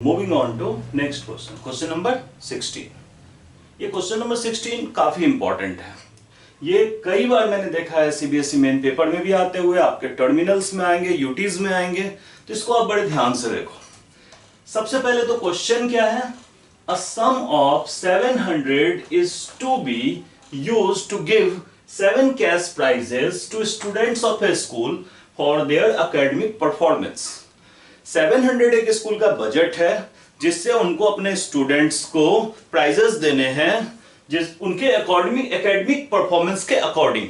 Moving on to next question, question number 16। ये question number 16 काफी important है। ये कई बार मैंने देखा है सीबीएसई मेन पेपर में भी आते हुए, आपके टर्मिनल्स में आएंगे, यूटीज में आएंगे, तो इसको आप बड़े ध्यान से देखो। सबसे पहले तो क्वेश्चन क्या है, a sum of 700 is to be used to give 7 cash prizes to students of a school for their academic performance. 700 एक स्कूल का बजट है जिससे उनको अपने स्टूडेंट्स को प्राइजेस देने हैं जिस उनके एकेडमिक परफॉर्मेंस के according.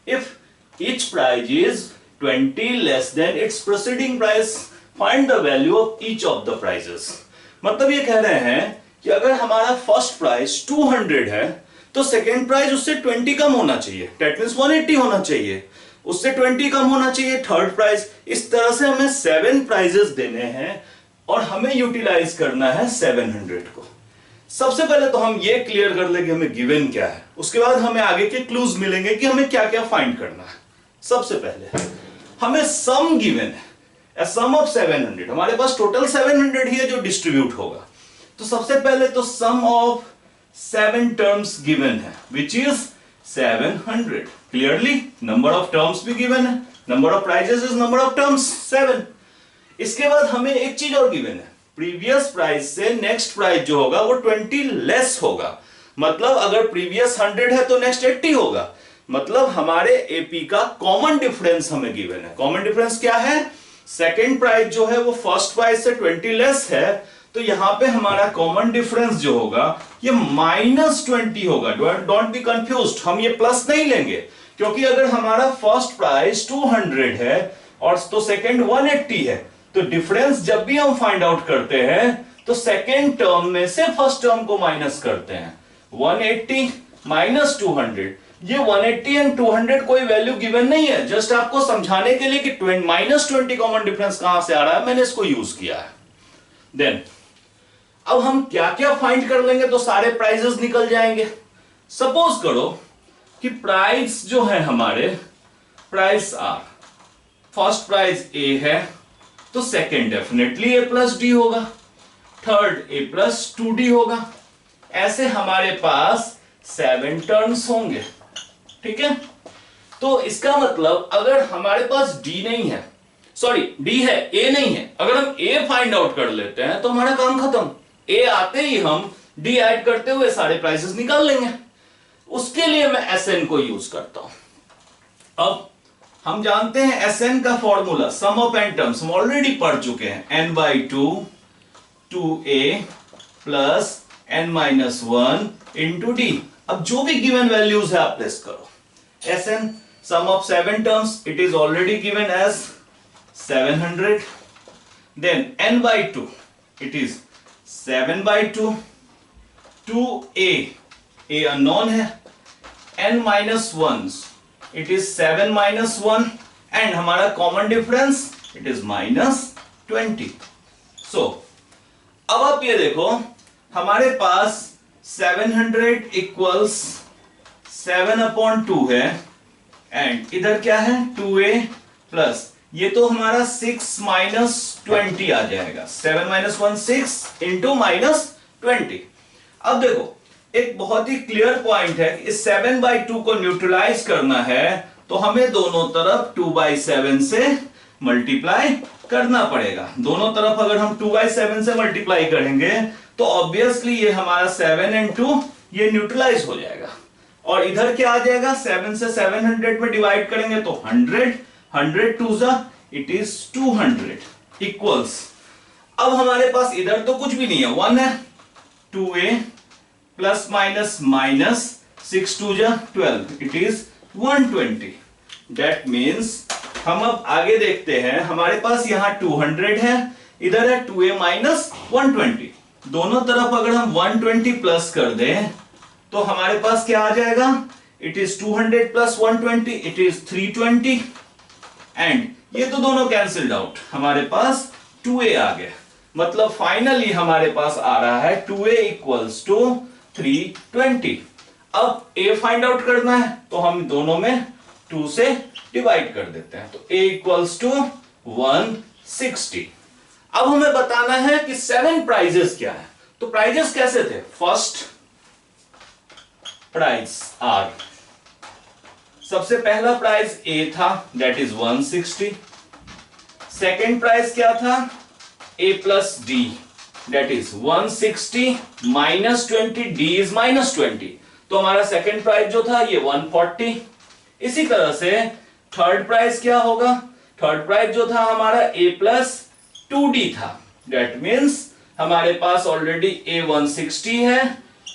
If each prize is 20 less than it's proceeding price, find the value of each of the prizes. मतलब ये कह रहे हैं कि अगर हमारा फर्स्ट प्राइस 200 है तो सेकेंड प्राइस उससे 20 कम होना चाहिए, दैट मींस 180 होना चाहिए, उससे 20 कम होना चाहिए थर्ड प्राइस। इस तरह से हमें 7 प्राइजेस देने हैं और हमें यूटिलाइज करना है 700 को। सबसे पहले तो हम ये क्लियर कर ले कि हमें गिवन क्या है, उसके बाद हमें आगे के क्लूज मिलेंगे कि हमें क्या क्या फाइंड करना है। सबसे पहले हमें सम गिवन है, a sum of 700। हमारे पास टोटल 700 ही है जो डिस्ट्रीब्यूट होगा। तो सबसे पहले तो सम ऑफ 7 टर्म्स गिवन है which is 700। Clearly number of terms भी गिवन है, number of prizes is number of terms 7। इसके बाद हमें एक चीज और गिवन है, प्रीवियस प्राइस से नेक्स्ट प्राइस जो होगा वो 20 लेस होगा। मतलब अगर प्रीवियस 100 है तो नेक्स्ट 80 होगा। मतलब हमारे एपी का कॉमन डिफरेंस हमें गिवन है। कॉमन डिफरेंस क्या है, सेकेंड प्राइस जो है वो फर्स्ट प्राइस से 20 लेस है, तो यहां पे हमारा कॉमन डिफरेंस जो होगा ये -20 होगा। डोंट बी कंफ्यूज्ड, हम ये प्लस नहीं लेंगे क्योंकि अगर हमारा फर्स्ट प्राइस 200 है और तो सेकेंड 180 है, तो डिफरेंस जब भी हम फाइंड आउट करते हैं तो सेकेंड टर्म में से फर्स्ट टर्म को माइनस करते हैं। 180 माइनस 200, ये 180 एंड 200 कोई वैल्यू गिवन नहीं है, जस्ट आपको समझाने के लिए कि -20 कॉमन डिफरेंस कहां से आ रहा है, मैंने इसको यूज किया है। देन अब हम क्या क्या फाइंड कर लेंगे तो सारे प्राइजेस निकल जाएंगे। सपोज करो कि प्राइस जो है हमारे प्राइस आर, फर्स्ट प्राइस ए है तो सेकेंड डेफिनेटली ए प्लस डी होगा, थर्ड ए प्लस 2d होगा। ऐसे हमारे पास 7 टर्म्स होंगे, ठीक है। तो इसका मतलब अगर हमारे पास डी नहीं है, सॉरी डी है, ए नहीं है, अगर हम ए फाइंड आउट कर लेते हैं तो हमारा काम खत्म। ए आते ही हम डी ऐड करते हुए सारे प्राइसेस निकाल लेंगे। उसके लिए मैं एसएन को यूज करता हूं। अब हम जानते हैं एसएन का formula sum of n terms, हम ऑलरेडी पढ़ चुके हैं, n/2 2a plus n-1 into D. अब जो भी गिवन वैल्यूज है आप प्लेस करो। S n sum of 7 terms, it is already given as 700। Then n/2 it is 7/2, 2a, a unknown है, n-1 इट इज 7-1 एंड हमारा common difference it is -20। So अब आप ये देखो हमारे पास 700 इक्वल्स 7/2 है एंड इधर क्या है 2a प्लस, ये तो हमारा 6-20 आ जाएगा, 7-1 6 इंटू -20। अब देखो एक बहुत ही क्लियर पॉइंट है कि इस 7/2 को न्यूट्रलाइज करना है तो हमें दोनों तरफ 2/7 से मल्टीप्लाई करना पड़ेगा। दोनों तरफ अगर हम 2/7 से मल्टीप्लाई करेंगे तो ऑब्वियसली ये हमारा 7 and 2 ये न्यूट्रलाइज हो जाएगा और इधर क्या आ जाएगा, 7 से 700 में डिवाइड करेंगे तो 100 2 इट इज 200 इक्वल्स। अब हमारे पास इधर तो कुछ भी नहीं है, 1 है, 2a plus minus 6 2 12 it is 120। That means हम अब आगे देखते हैं, हमारे पास यहां 200 है, इधर है 2a माइनस 120। दोनों तरफ अगर हम 120 प्लस कर दें तो हमारे पास क्या आ जाएगा, it is 200 plus 120 it is 320 and ये तो दोनों कैंसिल्ड आउट, हमारे पास 2a आ गया। मतलब फाइनली हमारे पास आ रहा है 2a इक्वल्स टू 320। अब a फाइंड आउट करना है तो हम दोनों में 2 से डिवाइड कर देते हैं, तो a इक्वल्स टू 160। अब हमें बताना है कि 7 प्राइजेस क्या है। तो प्राइजेस कैसे थे? फर्स्ट प्राइज आर, सबसे पहला प्राइज ए था, दैट इज 160। सेकेंड प्राइज क्या था? A plus D, that is 160 minus 20, D is minus 20। तो हमारा सेकेंड प्राइज जो था ये 140। इसी तरह से थर्ड प्राइज क्या होगा? थर्ड प्राइज जो था हमारा ए प्लस 2d था, दैट मीन्स हमारे पास ऑलरेडी ए 160 है,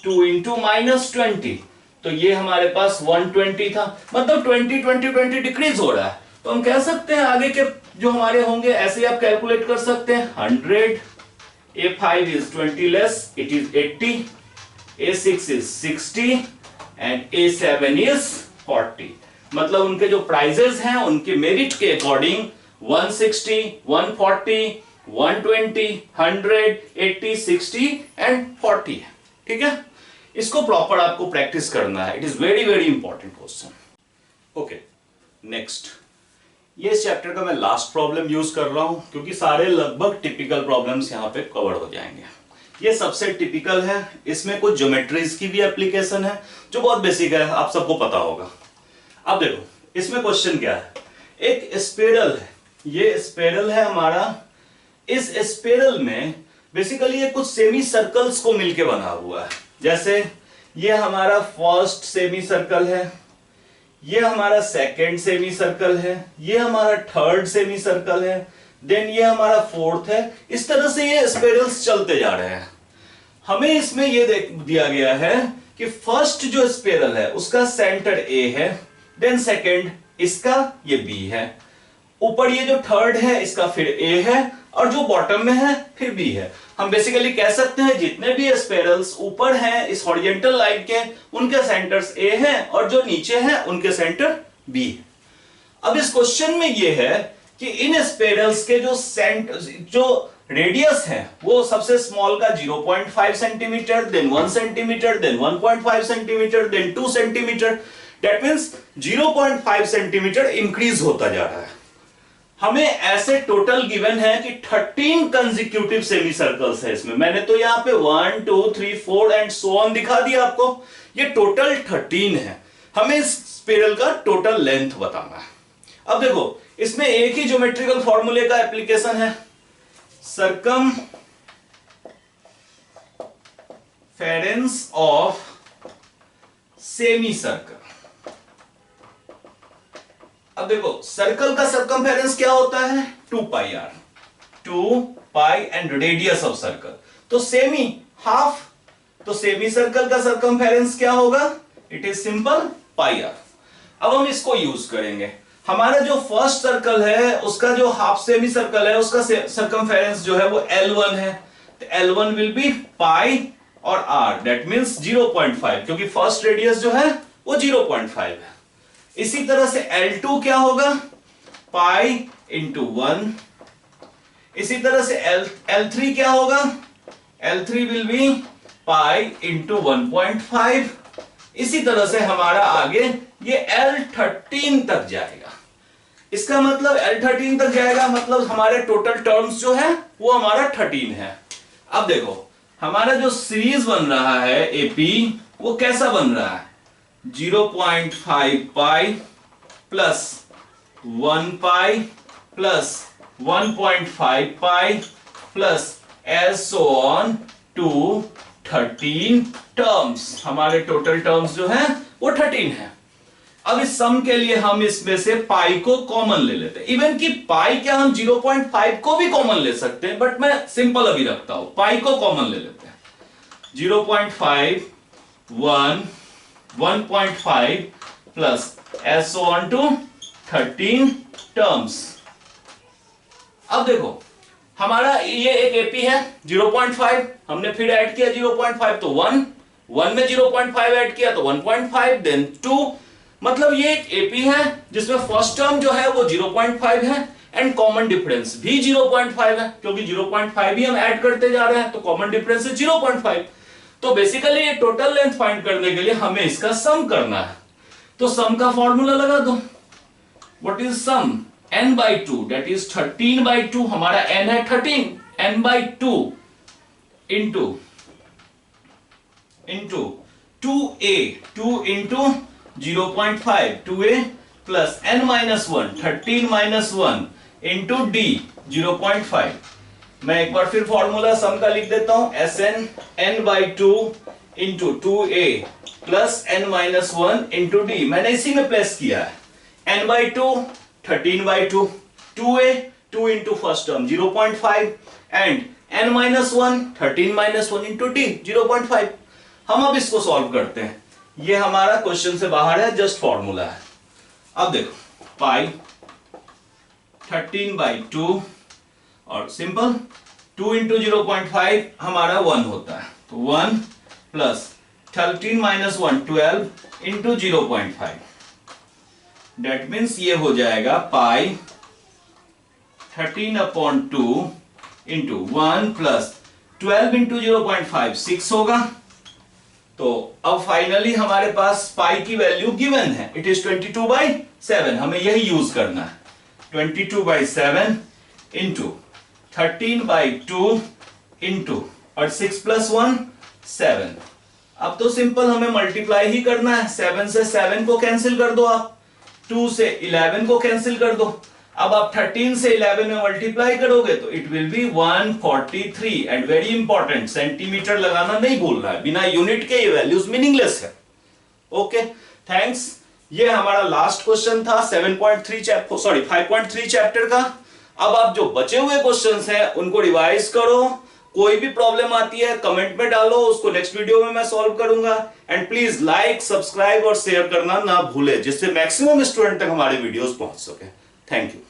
2 इंटू माइनस 20, तो ये हमारे पास 120 था। मतलब 20 20 20 डिक्रीज हो रहा है। तो हम कह सकते हैं आगे के जो हमारे होंगे ऐसे ही आप कैलकुलेट कर सकते हैं। 100, A5 is 20 less, it is 80, A6 is 60 and A7 is 40। मतलब उनके जो प्राइजेस हैं उनके मेरिट के अकॉर्डिंग 160, 140, 120, 100, 80, 60 एंड 40 है। ठीक है, इसको प्रॉपर आपको प्रैक्टिस करना है। It is very very important question. Okay, next, ये इस चैप्टर का मैं लास्ट प्रॉब्लम यूज कर रहा हूं क्योंकि सारे लगभग टिपिकल प्रॉब्लम्स यहां पे कवर हो जाएंगे। ये सबसे टिपिकल है, इसमें कुछ ज्योमेट्रीज की भी एप्लीकेशन है जो बहुत बेसिक है, आप सबको पता होगा। अब देखो इसमें क्वेश्चन क्या है, एक स्पेरल है, ये स्पेरल है हमारा। इस स्पेरल में बेसिकली ये कुछ सेमी सर्कल्स को मिलके बना हुआ है। जैसे ये हमारा फर्स्ट सेमी सर्कल है, ये हमारा सेकंड सेमी सर्कल है, ये हमारा थर्ड सेमी सर्कल है, देन ये हमारा फोर्थ है। इस तरह से ये स्पेरल्स चलते जा रहे हैं। हमें इसमें ये दिया गया है कि फर्स्ट जो स्पेरल है उसका सेंटर ए है, देन सेकंड इसका ये बी है, ऊपर ये जो थर्ड है इसका फिर ए है, और जो बॉटम में है फिर बी है। हम बेसिकली कह सकते हैं जितने भी स्पेरल्स ऊपर हैं इस हॉरिजॉन्टल लाइन के, उनके सेंटर्स ए हैं और जो नीचे हैं उनके सेंटर बी है। अब इस क्वेश्चन में ये है कि इन स्पेरल्स के जो रेडियस है वो सबसे स्मॉल का 0.5 centimetre, then 1 centimetre, then 1.5 centimetre, then 2 centimetre, that means 0.5 centimetre increase होता जा रहा है। हमें ऐसे टोटल गिवन है कि 13 कंसेक्यूटिव सेमी सर्कल्स है इसमें। मैंने तो यहां पे 1 2 3 4 एंड सो ऑन दिखा दिया आपको, ये टोटल 13 है। हमें इस स्पिरल का टोटल लेंथ बताना है। अब देखो इसमें एक ही ज्योमेट्रिकल फॉर्मूले का एप्लीकेशन है, सर्कमफेरेंस ऑफ सेमी सर्कल। अब देखो सर्कल का सर्कमफेरेंस क्या होता है? 2 pi R, 2 pi and radius of circle. तो सेमी हाफ, तो सेमी सर्कल का सर्कमफेरेंस क्या होगा? It is simple pi R. अब हम इसको यूज करेंगे। हमारा जो फर्स्ट सर्कल है उसका जो हाफ सेमी सर्कल है उसका सर्कमफेरेंस जो है वो L1 है, तो L1 विल बी पाई और r, दैट मींस 0.5, क्योंकि फर्स्ट रेडियस जो है वो 0.5 है। इसी तरह से L2 क्या होगा? Pi into 1। इसी तरह से L3 क्या होगा? L3 will be pi into 1.5। इसी तरह से हमारा आगे ये L13 तक जाएगा। इसका मतलब L13 तक जाएगा, मतलब हमारे टोटल टर्म्स जो है वो हमारा 13 है। अब देखो हमारा जो सीरीज बन रहा है AP वो कैसा बन रहा है? 0.5 pi plus 1 pi plus 1.5 pi plus as so on to 13 terms. हमारे टोटल टर्म्स जो हैं वो 13 है। अब इस सम के लिए हम इसमें से पाई को कॉमन ले लेते हैं। इवन कि पाई क्या हम 0.5 को भी कॉमन ले सकते हैं, बट मैं सिंपल अभी रखता हूं, पाई को कॉमन ले लेते हैं। 0.5 1 1.5 plus as so on to 13 terms. अब देखो हमारा ये एक एपी है 0.5, हमने फिर ऐड किया 0.5 तो 1 में 0.5 ऐड किया तो 1.5, देन 2, मतलब ये एक एपी है जिसमें फर्स्ट टर्म जो है वो 0.5 है एंड कॉमन डिफरेंस भी 0.5 है, क्योंकि 0.5 ही हम ऐड करते जा रहे हैं तो कॉमन डिफरेंस है 0.5। तो बेसिकली ये टोटल लेंथ फाइंड करने के लिए हमें इसका सम करना है। तो सम का फॉर्मूला लगा दो। What is sum? n by 2 that is 13 by 2 हमारा n है 13 n by 2 into 2a 2 into 0.5 2a plus n minus 1 13 minus 1 into d 0.5 मैं एक बार फिर फॉर्मूला सम का लिख देता हूं Sn n by 2 into 2a plus n minus 1 into d मैंने इसी में प्लेस किया है n by 2 13 by 2 2a 2 into first term 0.5 and n minus 1 13 minus 1 into d 0.5 हम अब इसको सॉल्व करते हैं ये हमारा क्वेश्चन से बाहर है जस्ट फॉर्मूला है अब देखो पाई 13 by 2 और सिंपल 2 into 0.5 हमारा 1 होता है तो 1 plus 13 minus 1 12 into 0.5 that means ये हो जाएगा पाई 13 upon 2 into 1 plus 12 into 0.5 6 होगा तो अब फाइनली हमारे पास पाई की वैल्यू गिवन है इट इज 22 by 7 हमें यही यूज करना है 22 by 7 into 13 by 2 into और 6 plus 1 7 अब तो सिंपल हमें मल्टीप्लाई ही करना है 7 से 7 को कैंसिल कर दो आप 2 से 11 को कैंसिल कर दो अब आप 13 से 11 में मल्टीप्लाई करोगे तो it will be 143 and very important centimetre लगाना नहीं भूल रहा है बिना यूनिट के ये वैल्यूज मीनिंगलेस है ओके थैंक्स ये हमारा लास्ट क्वेश्चन था 5.3 चैप्टर का अब आप जो बचे हुए क्वेश्चंस हैं उनको रिवाइज करो कोई भी प्रॉब्लम आती है कमेंट में डालो उसको नेक्स्ट वीडियो में मैं सॉल्व करूंगा एंड प्लीज लाइक सब्सक्राइब और शेयर करना ना भूले जिससे मैक्सिमम स्टूडेंट तक हमारे वीडियोस पहुंच सके थैंक यू